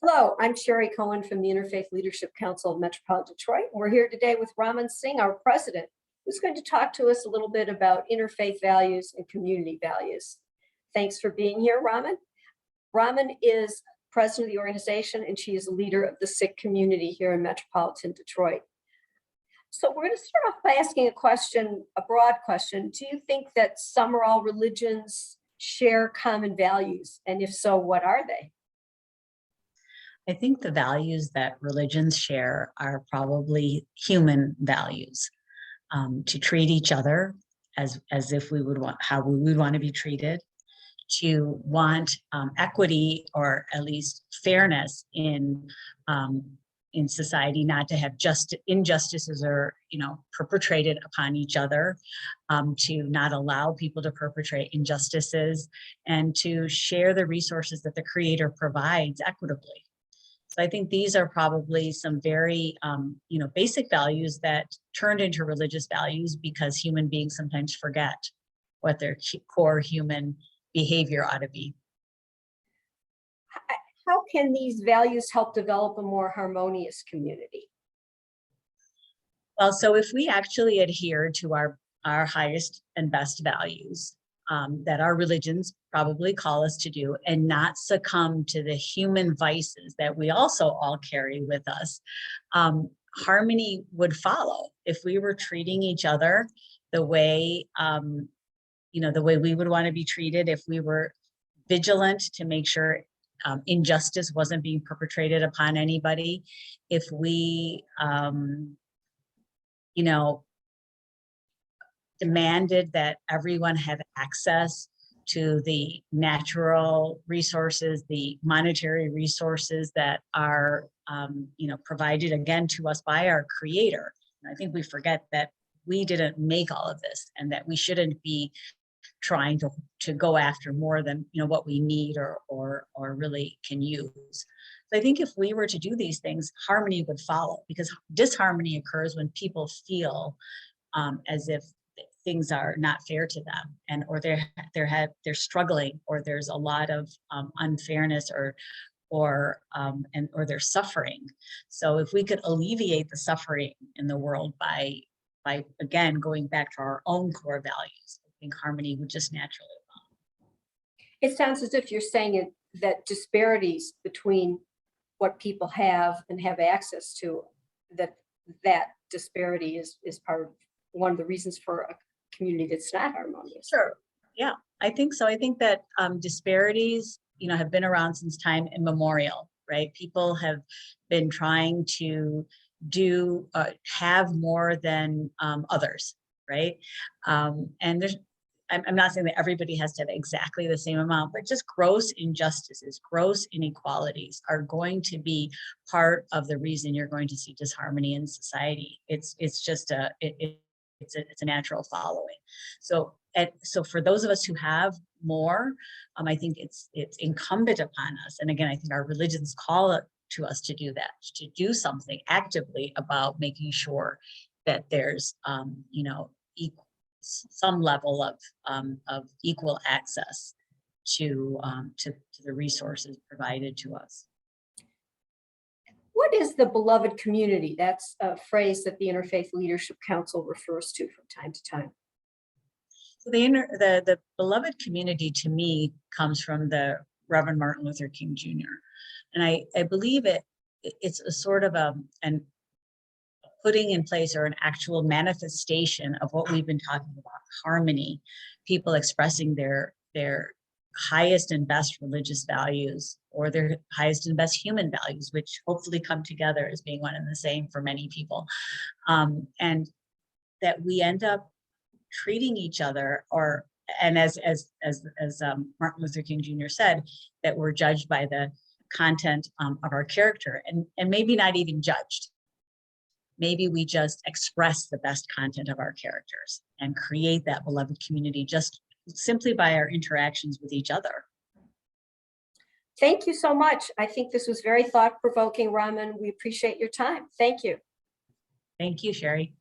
Hello, I'm Sherry Cohen from the InterFaith Leadership Council of Metropolitan Detroit. We're here today with Raman Singh, our president, who's going to talk to us a little bit about interfaith values and community values. Thanks for being here, Raman. Raman is president of the organization, and she is a leader of the Sikh community here in Metropolitan Detroit. So we're going to start off by asking a question, a broad question. Do you think that some or all religions share common values? And if so, what are they? I think the values that religions share are probably human values, to treat each other as if we would want, how we would want to be treated, to want equity or at least fairness in society, not to have just injustices or perpetrated upon each other, to not allow people to perpetrate injustices, and to share the resources that the Creator provides equitably. So I think these are probably some very, basic values that turned into religious values because human beings sometimes forget what their core human behavior ought to be. How can these values help develop a more harmonious community? Well, so if we actually adhere to our highest and best values, that our religions probably call us to do, and not succumb to the human vices that we also all carry with us, harmony would follow. If we were treating each other the way, the way we would want to be treated, if we were vigilant to make sure injustice wasn't being perpetrated upon anybody, if we, demanded that everyone have access to the natural resources, the monetary resources that are, provided again to us by our Creator. And I think we forget that we didn't make all of this, and that we shouldn't be trying to go after more than what we need or really can use. So I think if we were to do these things, harmony would follow, because disharmony occurs when people feel as if things are not fair to them, and or they're struggling, or there's a lot of unfairness or they're suffering. So if we could alleviate the suffering in the world by again going back to our own core values, I think harmony would just naturally follow. It sounds as if you're saying that disparities between what people have and have access to, that disparity is part of one of the reasons for a community that's not harmonious. Sure. Yeah, I think so. I think that disparities, have been around since time immemorial, right? People have been trying to have more than others, right? And I'm not saying that everybody has to have exactly the same amount, but just gross injustices, gross inequalities are going to be part of the reason you're going to see disharmony in society. It's just it's a natural following. So for those of us who have more, I think it's incumbent upon us. And again, I think our religions call it to us to do that, to do something actively about making sure that there's, some level of equal access to the resources provided to us. What is the beloved community? That's a phrase that the Interfaith Leadership Council refers to from time to time. So the beloved community to me comes from the Reverend Martin Luther King Jr. And I believe it's a sort of an putting in place or an actual manifestation of what we've been talking about, harmony, people expressing their highest and best religious values, or their highest and best human values, which hopefully come together as being one and the same for many people. And that we end up treating each other, and as Martin Luther King Jr. said, that we're judged by the content of our character, and maybe not even judged. Maybe we just express the best content of our characters and create that beloved community just simply by our interactions with each other. Thank you so much. I think this was very thought-provoking, Raman. We appreciate your time. Thank you. Thank you, Sherry.